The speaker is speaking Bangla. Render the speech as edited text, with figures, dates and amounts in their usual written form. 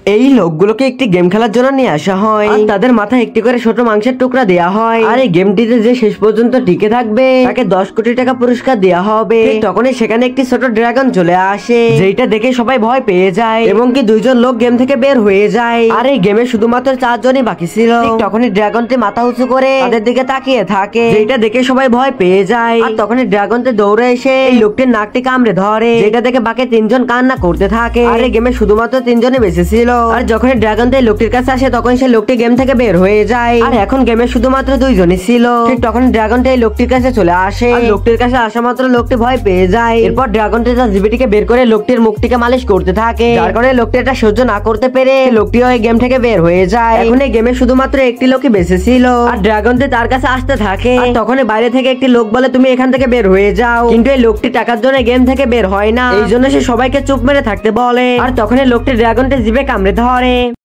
এই লোকগুলোকে একটি গেম খেলার জন্য নিয়ে আসা হয়, আর তাদের মাথায় একটি করে ছোট মাংসের টুকরা দেওয়া হয়। আর এই গেমটিতে যে শেষ পর্যন্ত টিকে থাকবে তাকে 10 কোটি টাকা পুরস্কার দেওয়া হবে। তখনই সেখানে একটি ছোট ড্রাগন চলে আসে, যেটা দেখে সবাই ভয় পেয়ে যায় এবং কি 2জন লোক গেম থেকে বের হয়ে যায়। আর এই গেমে শুধুমাত্র 4 জনই বাকি ছিল। তখনই ড্রাগনটি মাথা উঁচু করে তাদের দিকে তাকিয়ে থাকে, যেটা দেখে সবাই ভয় পেয়ে যায়। আর তখনই ড্রাগনটি দৌড়ে এসে এই লোকটির নাকটি কামড়ে ধরে, যেটা দেখে বাকি 3 জন কান্না করতে থাকে। আর এই গেমে শুধুমাত্র 3 জনই বেঁচে ছিল। আর যখন ড্রাগনটি লোকটির কাছে আসে তখন সেই লোকটি গেম থেকে বের হয়ে যায়। আর এখন গেমে শুধুমাত্র 2 জনই ছিল। ঠিক তখন ড্রাগনটি এই লোকটির কাছে চলে আসে, আর লোকটির কাছে আসা মাত্র লোকটি ভয় পেয়ে যায়। এরপর ড্রাগনটি তার জিবিটিকে বের করে লোকটির মুখটিকে মালিশ করতে থাকে, যার কারণে লোকটি এটা সহ্য না করতে পেরে লোকটিও এই গেম থেকে বের হয়ে যায়। এখন এই গেমে শুধুমাত্র একটি লোকই বেঁচে ছিল, আর ড্রাগনটি তার কাছে আসতে থাকে। আর তখন বাইরে থেকে একটি লোক বলে তুমি এখান থেকে বের হয়ে যাও, কিন্তু এই লোকটি টাকার জন্য গেম থেকে বের হয় না, এই জন্য সে সবাইকে চুপ মেরে থাকতে বলে। আর তখন এই লোকটি ড্রাগনটি জিভে কামড়ে ধরে।